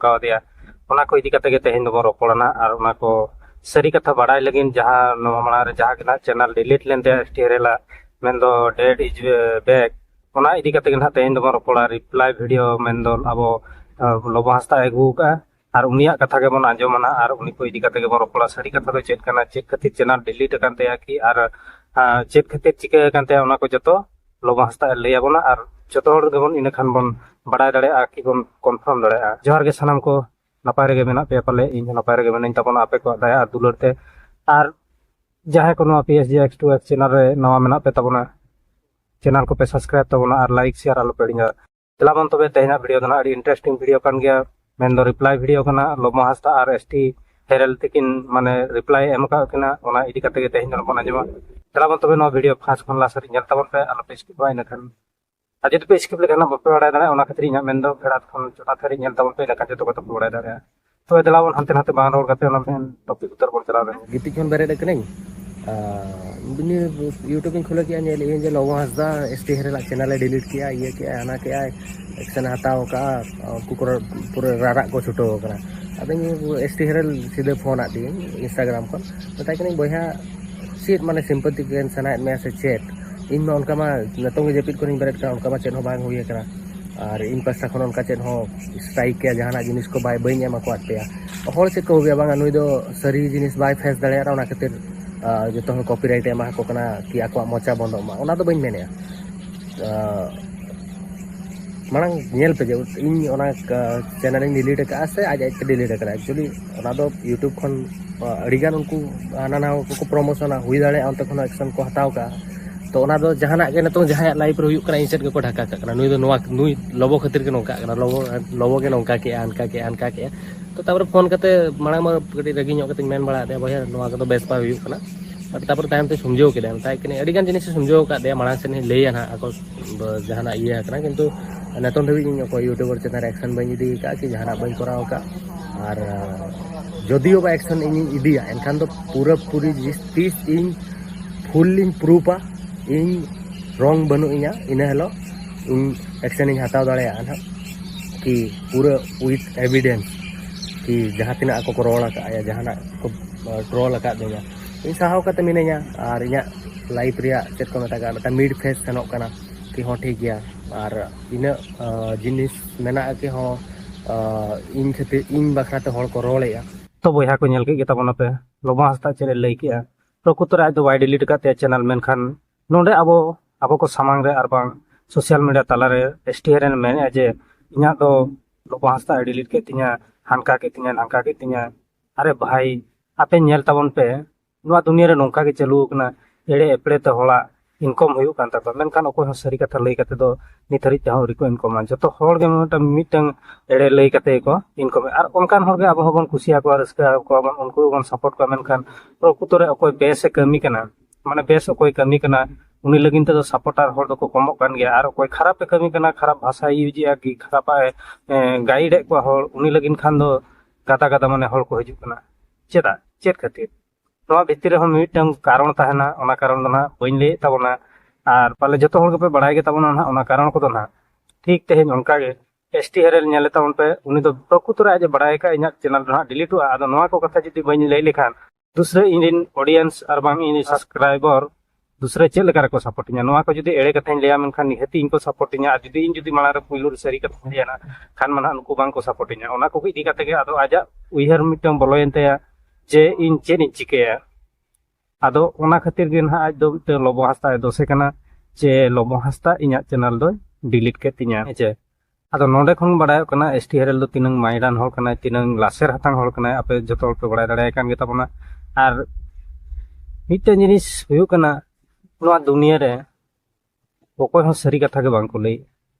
धमकावदिया ᱚᱱᱟ ᱠᱚ ᱤᱫᱤ ᱠᱟᱛᱮ ᱜᱮ ᱛᱮᱦᱮᱧ ᱫᱚᱵᱚᱱ ᱨᱚᱯᱚᱲᱟ ᱱᱟ ᱟᱨ ᱚᱱᱟ ᱠᱚ ᱥᱟᱹᱨᱤ ᱠᱟᱛᱷᱟ ᱵᱟᱲᱟᱭ ᱞᱟᱹᱜᱤᱫ ᱡᱟᱦᱟᱸ ᱱᱚᱣᱟ ᱢᱟᱲᱟᱝ ᱨᱮ ᱡᱟᱦᱟᱸ ᱜᱮ ᱱᱟᱦᱟᱜ ᱪᱮᱱᱮᱞ ᱰᱤᱞᱤᱴ ᱞᱮᱱ ᱛᱟᱭᱟ STRL ᱢᱮᱱᱫᱚ ᱰᱮᱰ ᱤᱡ ᱵᱮᱠ ᱚᱱᱟ ᱤᱫᱤ ᱠᱟᱛᱮ ᱜᱮ ᱱᱟᱦᱟᱜ ᱛᱮᱦᱮᱧ ᱫᱚᱵᱚᱱ ᱨᱚᱯᱚᱲᱟ ᱨᱤᱯᱞᱟᱭ ᱵᱷᱤᱰᱤᱭᱳ ᱢᱮᱱᱫᱚ ᱟᱵᱚ ᱞᱚᱵᱚ ᱦᱟᱸᱥᱫᱟ ᱟᱹᱜᱩ ᱠᱟᱜᱼᱟ ᱟᱨ ᱩᱱᱤᱭᱟᱜ ᱠᱟᱛᱷᱟ ᱜᱮᱵᱚᱱ ᱟᱸᱡᱚᱢᱟ ᱱᱟ ᱟᱨ ᱩᱱᱤ ᱠᱚ ᱤᱫᱤ ᱠᱟᱛᱮ ᱜᱮᱵᱚᱱ ᱨᱚᱯᱚᱲᱟ ᱥᱟᱹᱨᱤ ᱠᱟᱛᱷᱟ ᱫᱚ ᱪᱮᱫ ᱠᱟᱱᱟ ᱪᱮᱫ ᱠᱷᱟᱹᱛᱤᱨ ᱪᱮᱱᱮᱞ ᱰᱤᱞᱤᱴ ᱟᱠᱟᱱ ᱛᱟᱭᱟ ᱠᱤ ᱟᱨ ᱪᱮᱫ ᱠᱷᱟᱹᱛᱤᱨ ᱪᱤᱠᱟᱹ ᱟᱠᱟᱱ ᱛᱟᱭᱟ ᱚᱱᱟ ᱠᱚ ᱡᱚᱛᱚ ᱞᱚᱵᱚ ᱦᱟᱸᱥᱫᱟ ᱞᱟᱹᱭ ᱟᱵᱚᱱᱟ ᱟᱨ ᱡᱚᱛᱚ ᱦᱚᱲ ᱜᱮᱵᱚᱱ ᱤᱱᱟᱹ ᱠᱷᱟᱱ ᱵᱚᱱ ᱵᱟᱲᱟᱭ ᱫᱟᱲᱮᱭᱟᱜᱼᱟ ᱠᱤ ᱵᱚᱱ ᱠᱚᱱᱯᱷᱟᱨᱢ ᱫᱟᱲᱮᱭᱟᱜᱼᱟ ᱡᱚᱦᱟᱨ ᱜᱮ ᱥᱟᱱᱟᱢ ᱠᱚ ᱱᱟᱯᱟᱭ ᱨᱮᱜᱮ ᱢᱮᱱᱟᱜ ᱯᱮᱭᱟ ᱯᱟᱞᱮ ᱤᱧ ᱦᱚᱸ ᱱᱟᱯᱟᱭ ᱨᱮᱜᱮ ᱢᱤᱱᱟᱹᱧ ᱛᱟᱵᱚᱱᱟ ᱟᱯᱮ ᱠᱚᱣᱟᱜ ᱫᱟᱭᱟ ᱟᱨ ᱫᱩᱞᱟᱹᱲ ᱛᱮ ᱟᱨ ᱡᱟᱦᱟᱸᱭ ᱠᱚ ᱱᱚᱣᱟ PSGX2X ᱪᱮᱱᱮᱞ ᱨᱮ ᱱᱟᱣᱟ ᱢᱮᱱᱟᱜ ᱯᱮ ᱛᱟᱵᱚᱱᱟ ᱪᱮᱱᱮᱞ ᱠᱚ ᱯᱮ ᱥᱟᱵᱥᱠᱨᱟइब ᱛᱟᱵᱚᱱᱟ ᱟᱨ ᱞᱟइक শেয়ার ᱟᱞᱚᱯᱮ ᱦᱤᱲᱤᱧᱟ ᱪᱮᱞᱟ ᱵᱚᱱ ᱛᱚᱵᱮ ᱛᱮᱦᱮᱧᱟᱜ ᱵᱷᱤᱰᱤᱭᱳ ᱫᱚ ᱟᱹᱰᱤ ᱤᱱᱴᱟᱨᱮᱥᱴᱤᱝ ᱵᱷᱤᱰᱤᱭᱳ ᱠᱟᱱ ᱜᱮᱭᱟ ᱢᱮᱱᱫᱚ ᱨᱤᱯᱞᱟᱭ ᱵᱷᱤᱰᱤᱭᱳ ᱠᱟᱱᱟ ᱞᱚᱵᱚ ᱦᱟᱸᱥᱫᱟ ᱟᱨ ST ᱦᱮᱨᱮᱞ ᱛᱤᱠᱤᱱ ᱢᱟᱱᱮ ᱨᱤᱯᱞᱟᱭ ᱮᱢ ᱟᱠᱟᱫ ᱠᱤᱱᱟ ᱚᱱᱟ ᱤᱫᱤ ᱠᱟᱛᱮ ᱜᱮ ᱛᱮᱦᱮᱧ ᱫᱚ ᱵᱚᱱ ᱟᱸᱡᱚᱢᱟ ᱪᱮᱞᱟ ᱵᱚᱱ ᱛᱚᱵᱮ ᱱᱚᱣᱟ ᱵᱷᱤᱰᱤᱭᱳ ᱯᱷᱟᱥᱴ ᱠᱷᱚᱱ ᱞᱟᱥᱴ ᱧᱮᱞ ᱛᱟᱵᱚᱱ ᱯᱮ ᱟᱞᱚᱯᱮ ᱥᱠᱤᱯᱟ ᱤᱱᱟᱹ ᱠᱷᱟᱱ ᱟᱨ ᱡᱩᱫᱤ ᱯᱮ ᱥᱠᱤᱯ ᱞᱮᱠᱷᱟᱱ ᱵᱟᱯᱮ ᱵᱟᱲᱟᱭ ᱫᱟᱲᱮᱭᱟᱜᱼᱟ ᱚᱱᱟ ᱠᱷᱟᱹᱛᱤᱨ ᱤᱧᱟᱹᱜ ᱢᱮᱱᱫᱚ ᱯᱷᱮᱰᱟᱛ ᱠᱷᱚᱱ ᱪᱚᱴᱟ ᱫᱷᱟᱹᱨᱤᱡ ᱧᱮᱞ ᱛᱟᱵᱚᱱ ᱯᱮ ᱤᱱᱟᱹᱠᱷᱟᱱ ᱡᱚᱛᱚ ᱠᱚᱛᱮ ᱯᱮ ᱵᱟᱲᱟᱭ ᱫᱟᱲᱮᱭᱟᱜᱼᱟ ᱛᱚᱵᱮ ᱫᱮᱞᱟ ᱵᱚᱱ ᱦᱟᱱᱛᱮ ᱱᱟᱛᱮ ᱵᱟᱝ ᱨᱚᱲ ᱠᱟᱛᱮ ᱚᱱᱟ ᱴᱚᱯᱤक ᱩᱛᱟᱹᱨ ᱵᱚᱱ ᱪᱟᱞᱟᱣ ᱞᱮᱱ ᱜᱤᱛᱤᱡ ᱠᱷᱚᱱ ᱵᱮᱨᱮᱫ ᱠᱟᱹᱱᱟᱹᱧ यूट्यूब ᱤᱧ ᱠᱷᱩᱞᱟᱹᱣ ᱠᱮᱜᱼᱟ ᱧᱮᱞ ᱤᱧ ᱡᱮ ᱞᱚᱵᱚ ᱦᱟᱸᱥᱫᱟ ST ᱦᱮᱨᱮᱞᱟᱜ ᱪᱮᱱᱮᱞᱮ ᱰᱤᱞᱤᱴ ᱠᱮᱜᱼᱟ ᱤᱭᱟᱹ ᱠᱮᱜᱼᱟ ᱦᱟᱱᱟ ᱠᱮᱜᱼᱟᱭ ᱮᱠᱥᱮᱱ ᱦᱟᱛᱟᱣ ᱠᱟᱜᱼᱟ ᱩᱱᱠᱩ ᱠᱚ ᱯᱩᱨᱟᱹ ᱨᱟᱨᱟᱜ ᱠᱚ छुᱴᱟᱹᱣ ᱟᱠᱟᱱᱟ ᱟᱫᱚᱧ ST ᱦᱮᱨᱮᱞ ᱥᱤᱫᱷᱟᱹ ᱯᱷᱳᱱ ᱟᱫᱤᱭᱟᱹᱧ ᱤᱱᱥᱴᱟᱜᱨᱟᱢ ᱠᱷᱚᱱ ᱢᱮᱛᱟᱭ ᱠᱟᱹᱱᱟᱹᱧ ᱵᱚᱭᱦᱟ ᱪᱮᱫ ᱢᱟᱱᱮ ᱥᱤᱢᱯᱟᱛᱤ ᱜᱮ ᱥᱟᱱᱟᱭᱮᱫ ᱢᱮᱭᱟ ᱥᱮ ᱪᱮᱫ ᱤᱧ ᱢᱟ ᱚᱱᱠᱟ ᱢᱟ ᱱᱤᱛᱚᱝ ᱜᱮ ᱡᱟᱹᱯᱤᱫ ᱠᱷᱚᱱᱤᱧ ᱵᱮᱨᱮᱫ ᱠᱟᱱᱟ ᱚᱱᱠᱟ ᱢᱟ ᱪᱮᱫ ᱦᱚᱸ ᱵᱟᱝ ᱦᱩᱭ ᱟᱠᱟᱱᱟ ᱟᱨ ᱤᱧ ᱯᱟᱥᱴᱟ ᱠᱷᱚᱱ ᱚᱱᱠᱟ ᱪᱮᱫ ᱦᱚᱸ ᱥᱴᱨᱟᱭᱤᱠ ᱠᱮᱭᱟ ᱡᱟᱦᱟᱱᱟᱜ ᱡᱤᱱᱤस ᱠᱚ ᱵᱟᱹᱧ ᱮᱢ ᱟᱠᱟᱫ ᱯᱮᱭᱟ ᱦᱚᱲ ᱪᱮᱫ ᱠᱚ ᱦᱩᱭᱩᱜᱼᱟ ᱵᱟᱝᱟ ᱱᱩᱭ ᱫᱚ ᱥᱟᱹᱨᱤ ᱡᱤᱱᱤस ᱵᱟᱭ ᱯᱷᱮᱥ ᱫᱟᱲᱮᱭᱟᱜᱼᱟ ᱚᱱᱟ ᱠᱷᱟᱹᱛᱤᱨ ᱡᱚᱛᱚ ᱦᱚᱲ ᱠᱚᱯᱤᱨᱟइट ᱮᱢᱟ ᱠᱚ ᱠᱟᱱᱟ ᱠᱤ ᱟᱠᱚᱣᱟᱜ ᱢᱚᱪᱟ ᱵᱚᱱᱫᱚᱜ ᱢᱟ ᱚᱱᱟ ᱫᱚ ᱵᱟᱹᱧ ᱢᱮᱱᱮᱜᱼᱟ ᱢᱟᱲᱟᱝ ᱧᱮᱞ ᱯᱮ ᱡᱮ ᱤᱧ ᱚᱱᱟ ᱪᱮᱱᱮᱞ ᱤᱧ ᱰᱤᱞᱤᱴ ᱟᱠᱟᱫᱼᱟ ᱥᱮ ᱟᱡᱛᱮ ᱰᱤᱞᱤᱴ ᱟᱠᱟᱫᱟ ᱮᱠᱪᱩᱭᱮᱞᱤ ᱚᱱᱟ ᱫᱚ ᱤᱭᱩᱴᱩᱵᱽ ᱠᱷᱚᱱ ᱟᱹᱰᱤᱜᱟᱱ ᱩᱱᱠᱩ ᱦᱟᱱᱟ ᱱᱟᱣᱟ ᱠᱚ ᱯᱨᱚᱢᱳᱥᱚᱱᱟ ᱦᱩᱭ ᱫᱟᱲᱮᱭᱟᱜᱼᱟ ᱚᱱᱛᱮ ᱠᱷᱚᱱ ᱮᱠᱥᱮᱱ ᱠᱚ ᱦᱟᱛᱟᱣ ᱠᱟᱜᱼᱟ ᱛᱚ ᱚᱱᱟ ᱫᱚ ᱡᱟᱦᱟᱱᱟᱜ ᱜᱮ ᱱᱤᱛᱚᱝ ᱡᱟᱦᱟᱸᱭᱟᱜ ᱞᱟᱭᱤᱯ ᱨᱮ ᱦᱩᱭᱩᱜ ᱠᱟᱱᱟ ᱤᱧ ᱥᱮᱫ ᱜᱮᱠᱚ ᱰᱷᱟᱠᱟ ᱠᱟᱜ ᱠᱟᱱᱟ ᱱᱩᱭ ᱞᱚᱵᱚ ᱠᱷᱟᱹᱛᱤᱨ ᱜᱮ ᱱᱚᱝᱠᱟᱜ ᱠᱟᱱᱟ ᱞᱚᱵᱚ ᱜᱮ ᱱᱚᱝᱠᱟ ᱠᱮᱜᱼᱟ ᱦᱟᱱᱠᱟ ᱠᱮᱜᱼᱟ ᱦᱟᱱᱠᱟ ᱠᱮᱜᱼᱟ ᱛᱚ ᱛᱟᱯᱚᱨᱮ ᱯᱷᱳᱱ ᱠᱟᱛᱮ ᱢᱟᱲᱟᱝ ᱢᱟ ᱠᱟᱹᱴᱤᱡ ᱨᱟᱹᱜᱤ ᱧᱚᱜ ᱠᱟᱛᱮᱧ ᱢᱮᱱ ᱵᱟᱲᱟ ᱟᱫᱮᱭᱟ ᱵᱚᱭᱦᱟ ᱱᱚᱣᱟ ᱠᱚᱫᱚ ᱵᱮᱥ ᱵᱟᱭ ᱦᱩᱭᱩᱜ ᱠᱟᱱᱟ ᱛᱟᱯᱚᱨᱮ ᱛᱟᱭᱚᱢ ᱛᱮ ᱥᱚᱢᱡᱷᱟᱹᱣ ᱠᱮᱫᱟ ᱢᱮᱛᱟᱭ ᱠᱟᱹᱱᱟᱹᱧ ᱟᱹᱰᱤᱜᱟᱱ ᱡᱤᱱᱤᱥᱮ ᱥᱚᱢᱡᱷᱟᱹᱣ ᱟᱠᱟᱫᱮᱭᱟ ᱢᱟᱲᱟᱝ ᱥᱮᱫ ᱤᱧ ᱞᱟᱹᱭᱟ ᱱᱟᱦᱟᱜ ᱟᱠᱚ ᱡᱟᱦᱟᱱᱟᱜ ᱤᱭᱟᱹ ᱟᱠᱟᱱᱟ ᱠᱤᱱᱛᱩ ᱱᱤᱛᱚᱝ ᱫᱷᱟᱹᱵᱤᱡ ᱤᱧ ᱚᱠᱚᱭ ᱤᱭᱩᱴᱩᱵᱟᱨ ᱪᱮᱛᱟᱱ ᱨᱮ ᱮᱠᱥᱮᱱ ᱵᱟᱹᱧ ᱤᱫᱤ ᱟᱠᱟᱫᱼᱟ ᱠᱤ ᱡᱟᱦᱟᱱᱟᱜ ᱵᱟᱹᱧ ᱠᱚᱨᱟᱣ ᱟᱠᱟᱫ ᱟᱨ ᱡᱚᱫᱤও ᱵᱟ ᱮᱠᱥᱮᱱ ᱤᱧᱤᱧ ᱤᱫᱤᱭᱟ ᱮᱱᱠᱷᱟᱱ ᱫᱚ ᱯᱩᱨᱟᱹ ᱯᱩᱨᱤ ᱛᱤᱥ ᱤᱧ ᱯᱷᱩᱞᱞᱤᱧ ᱯᱨᱩᱯᱟ ᱤᱧ ᱨᱚᱝ ᱵᱟᱹᱱᱩᱜ ᱤᱧᱟ ᱤᱱᱟᱹ ᱦᱤᱞᱳᱜ ᱤᱧ ᱮᱠᱥᱮᱱᱤᱧ ᱦᱟᱛᱟᱣ ᱫᱟᱲᱮᱭᱟᱜᱼᱟ ᱱᱟᱦᱟᱜ कि पूरा विथ एविडेंस कि जहाँ तीना ako ko roll akaya jahanak ko troll akadinya ᱤᱧ ᱥᱟᱦᱟᱣ ᱠᱟᱛᱮ ᱢᱤᱱᱟᱹᱧᱟ ᱟᱨ ᱤᱧᱟᱹᱜ ᱞᱟᱭᱤᱯ ᱨᱮᱭᱟᱜ ᱪᱮᱫ ᱠᱚ ᱢᱮᱛᱟᱜᱼᱟ ᱢᱤᱫᱴᱟᱝ ᱢᱤᱰ ᱯᱷᱮᱥ ᱥᱮᱱᱚᱜ ᱠᱟᱱᱟ ᱠᱤ ᱦᱚᱸ ᱴᱷᱤक ᱜᱮᱭᱟ ᱟᱨ ᱤᱱᱟᱹᱜ ᱡᱤᱱᱤᱥ ᱢᱮᱱᱟᱜᱼᱟ ᱠᱤ ᱦᱚᱸ ᱤᱧ ᱠᱷᱟᱹᱛᱤᱨ ᱤᱧ ᱵᱟᱠᱷᱨᱟᱛᱮ ᱦᱚᱲ ᱠᱚ ᱨᱚᱲᱮᱜᱼᱟ ᱛᱚ ᱵᱚᱭᱦᱟ ᱠᱚ ᱧᱮᱞ ᱠᱮᱫ ᱜᱮ ᱛᱟᱵᱚᱱᱟ ᱯᱮ ᱞᱚᱵᱚ ᱦᱟᱸᱥᱫᱟ ᱪᱮᱫ ᱮ ᱞᱟᱹᱭ ᱠᱮᱜᱼᱟ ᱯᱨᱚᱠᱩᱛᱚ ᱨᱮ ᱟᱡ ᱫᱚ ᱵᱟᱭ ᱰᱤᱞᱤᱴ ᱟᱠᱟᱫ ᱛᱟᱭᱟ ᱪᱮᱱᱮᱞ ᱢᱮᱱᱠᱷᱟन ᱱᱚᱰᱮ ᱟᱵᱚ ko samang re ar bang social media talare ST ᱦᱮᱨᱮᱞ ᱢᱮᱱᱮᱜᱼᱟ ᱡᱮ ᱤᱧᱟᱹᱜ ᱫᱚ ᱞᱚᱵᱚ ᱦᱟᱸᱥᱫᱟ ᱰᱤᱞᱤᱴ ᱠᱮᱫ ᱛᱤᱧᱟ ᱦᱟᱱᱠᱟ ᱠᱮᱫ ᱛᱤᱧᱟ ᱱᱟᱝᱠᱟ ᱠᱮᱫ ᱛᱤᱧᱟ अरे भाई आपे ñel tabon pe ᱱᱚᱣᱟ दुनिया रे नोंका गे चालू कना एड़े एपड़े ते होला इनकम हुयु कान ताको मेनखान अकोय हो सरी कथा लई कते दो नित हरि जहां रिको इनकम जतो होड़ गे मिटंग एड़े लई कते को इनकम आर ओनकान होड़ गे अब होबन खुशिया को रस्का को उनको बन सपोर्ट को मेनखान प्रकृत रे अकोय बेस कमी कना माने बेस अकोय कमी कना उनी लगिन ते सपोर्टर होड़ दो को कमो कान गया आर अकोय खराब पे कमी कना खराब भाषा यूजिया की खराब गाइड को होड़ उनी लगिन खान दो गाता गाता माने होड़ को हिजु कना चेदा चेद खातिर नवा भितर हम मिटंग कारण ताहेना ओना कारण दो ना बइन ले ताबोना आर पाले जतो होड़ पे बड़ाय गे ताबोना ना ओना कारण को दो ना ठीक तेहेन ओनका गे ST हरेल ñele ताबोन पे उनी दो प्रकृत रे आज बड़ाय का इना चैनल ना डिलीट हुआ आदो नवा को कथा जति बइन ले लेखान दूसरे इन ऑडियंस आर बांग इन सब्सक्राइबर दूसरे चेल लेका को सपोर्टिंग नवा को जति एड़े कथा लेया मेनखान निहति इनको सपोर्टिंग आ जति इन जति माला रे पुइलु सरी कथा लेना खान माना उनको बांग को सपोर्टिंग ओना को इदी कते गे आदो आजा उइहर मिटंग बोलोयन तया जे इन चेन इन चिकेया आदो ओना खातिर गे ना आज दो लबो हास्ता दोसे कना जे लबो हास्ता इना चैनल दो डिलीट के तिना जे आदो नोडे खन बडाय कना ST हरेल दो तिनंग माइडान होल कना तिनंग लासेर हतांग होल कना आपे जतो पे बडाय दाड़ाय कान गे ताबोना आर मिटे जिनिस हुयु कना नोआ दुनिया रे अकोय हो सरी कथा गे बांग को लई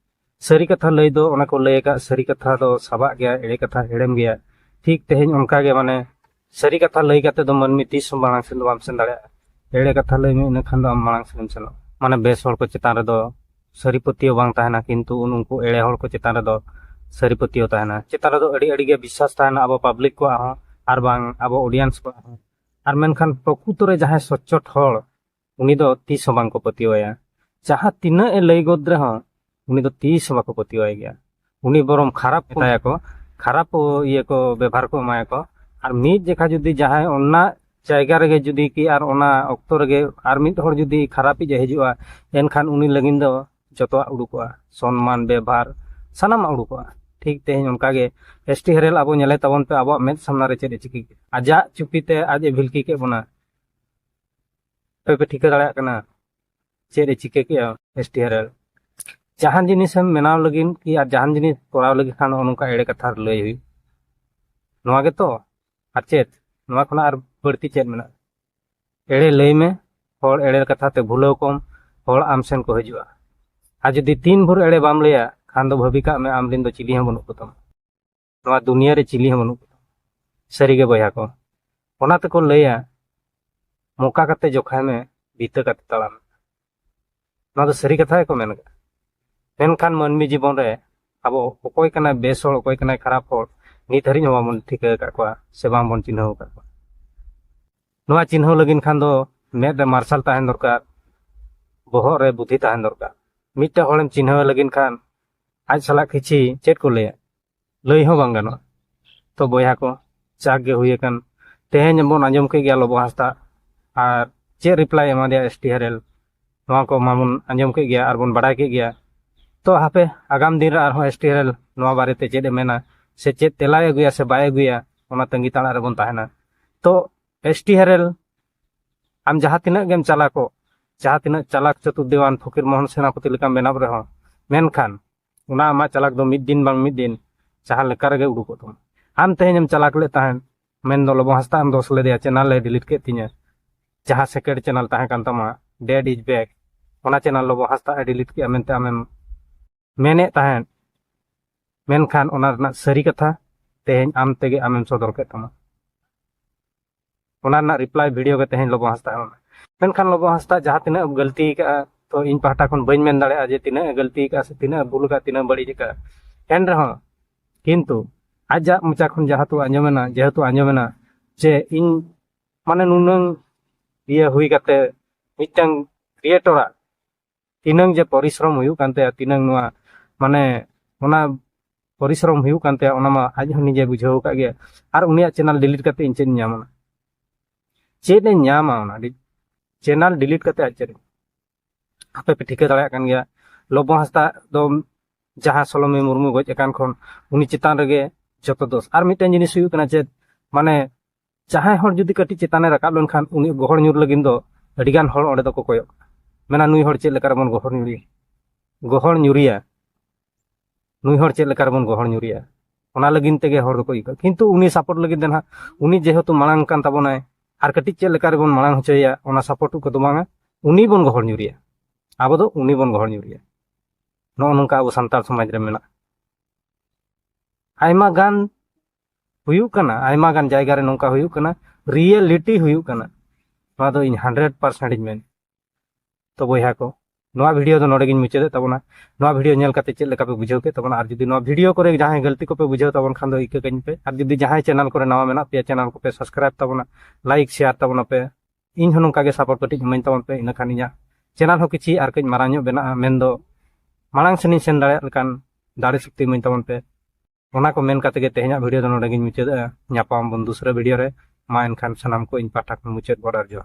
सरी कथा लई दो ओना को लई का सरी कथा दो साबा गया एड़े कथा हेड़ेम गया ठीक तेहेन ओनका गे माने सरी कथा लई कते दो मनमी तीस मांग से बाम सेन दाड़े एड़े कथा लई में इन खान दो मांग सेन चलो माने बेस होड़ को चितान रे दो सरी पतियो बांग ताहना किंतु उनको एड़े होड़ को चितान रे दो सरी पतियो ताहना चितान रे दो अड़ी अड़ी गे विश्वास ताहना अब पब्लिक को हो आर बांग अब ऑडियंस को हो आर मेनखान प्रकृत रे जहां सच्चोट होड़ उनी दो तीस बांग को पतियोया जहां तिना ए लई गोद रे हो उनी दो तीस बाको पतियोय गया उनी बरम खराब ताया को খারাপ ইয়ে কো ব্যবহার কো এমায় কো আর মিদ যেখা যদি যাহাই অন্না জায়গা রেগে যদি কি আর অনা অক্তো রেগে আর মিদ হর যদি খারাপি যে হিजुआ एनखान उनी लगिन दो जतो उडुकोआ सम्मान व्यवहार सानाम उडुकोआ ठीक तेहन उनका गे एसटी हेरेल अब नेले तबन पे अब मेद सामना रे चेद चिकी आजा चुपीते आज भिलकी के बना पे ठीक दाड़ा कना चेद चिके के एसटी हेरेल जहान जिनिस हम मेनाव लगिन कि আর जहान जिनिस कराव लगिन खान उनका एड़े कथा लय हुई नोआ गे तो আর चेद नोआ खना আর बढ़ती चेद मेना एड़े लय में हर एड़े कथा ते भूलो कम हर आम सेन को हजुआ आ जदि 3 भोर एड़े बाम लया खान दो भाबी का में आम दिन दो चिली हम बनुक तम नोआ दुनिया रे चिली हम बनुक सरी गे बया को ओना ते को लया मौका कते जोखा में बीते कते तलाम नोआ दो सरी कथा को मेन मेनखान मानमी जीवन रे अब अकोय कना बेस हर अकोय कना खराब हर नित हरि नोआ मन ठीक का को से बाम बन चिन्ह का नोआ चिन्ह लगिन खान दो मेद रे मार्शल ताहन दरकार बहर रे बुद्धि ताहन दरकार मिट्टे हड़म चिन्ह लगिन खान आज साला किछि चेत को लय हो बांग गानो तो बया को चाक गे हुई कन तेहन बन आंजम के गया लोबो हस्ता और चे रिप्लाई एमा दिया एसटी हेरेल नोआ को मामुन आंजम के गया और बन बड़ाय के गया तो हापे आगाम दिन रे आरो एसटी हेरेल नोआ बारे ते चेद मेना से चेद तेलाय अगुया से बाय अगुया ओना तंगी ताड़ा रे बन ताहेना तो एसटी हेरेल आम जहाँ तिना गेम चला को जहाँ तिना चालाक चतुर देवान फकीर मोहन सेनापति लेका बेनाब रहे मेनखान उना आमा चालाक दो मिद दिन बांग मिद दिन जहाँ लेका रगे उडुको तुम आम तेहन चालाक ले ताहन मेन दो लोबो हस्ता आम दोस ले दिया चैनल ले डिलीट के तिना जहाँ सेकेंड चैनल ताहे कान तमा डेड इज बैक ओना चैनल लोबो हस्ता डिलीट के मेनते आमेम मेने ताहन मेनखान ओना रना सरी कथा तेहन आम तेगे आमेम सदर के तमा ओना ना रिप्लाई वीडियो के तेहन लोबो हस्ता मेनखान लोबो हस्ता जहाँ तिना गलती का तो इन पाहटा खन बइन मेन दाड़े जे तिना गलती का से तिना भूल का तिना बड़ी का एन रहो किंतु आजा मुचा खन जहाँ तो आंजमेना जेहेतु आंजमेना जे इन माने नुनंग ये हुई काते मिटंग क्रिएटरा तिनंग जे परिश्रम हुई कानते तिनंग नुआ माने ओना परिश्रम हुई कानते ओना मा आज हन निजे बुझाव का गे आर उनिया चैनल डिलीट करते इन चेन न्यामना चेन न्यामा ओना चैनल डिलीट करते आज चेन आपे पे ठिका दाड़ा कान गया लोबो हस्ता दो जहाँ सलोमी मुर्मू गज एकान खन उनी चितान रगे जतो दोस आर मिटन जिनिस हुई कना चेद माने जहाँ हर जुदी कटी चिताने रकाब लन खान उनी गोहर ᱧᱩᱨ लगिन दो अडिगान हर ओडे दो को कोयो मेना नुई हर चेद लेकार बन गोहर ᱧᱩᱨᱤᱭᱟ नुई हर चेद लेकार बन गोहर ᱧᱩᱨᱤᱭᱟ ओना लगिन तेगे हर दो को इका किंतु उनी सपोर्ट लगिन देना उनी जेहेतु मांग कान ताबोनाय आर कटी चेद लेकार बन मांग होचोया ओना सपोर्ट को दोमांगा उनी बन गोहर ᱧᱩᱨᱤᱭᱟ आबो दो उनी बन गोहर ᱧᱩᱨᱤᱭᱟ नो नोंका अब संतार समाज रे मेना आयमा गान हुयुक कना आयमा गान जायगा रे नोंका हुयुक कना रियलिटी हुयुक कना नोआ दो इन 100% मेन तो बया को नोआ वीडियो दो नोडे गिन मुचादे तबना नोआ वीडियो नेल काते चेद लेका पे बुझाव के तबना आर जदी नोआ वीडियो करे जहां गलती को पे बुझाव तबन खान दो इका कइन पे आर जदी जहां चैनल करे नवा मेना पे चैनल को पे सब्सक्राइब तबना लाइक शेयर तबना पे इन हन नोंका गे सपोर्ट कटी मन तबन पे इना खानिया चैनल हो किछि आर कइन माराño बेना मेन दो मांग सेनि सेन दाड़े लकान दाड़े शक्ति मन तबन पे ओना को मेन काते गे तेहना वीडियो दो नोडे गिन मुचादे ᱧᱟᱯᱟᱢ बन दूसरे वीडियो रे मा एनखान सनाम को इन पाठक मुचाद बॉर्डर जो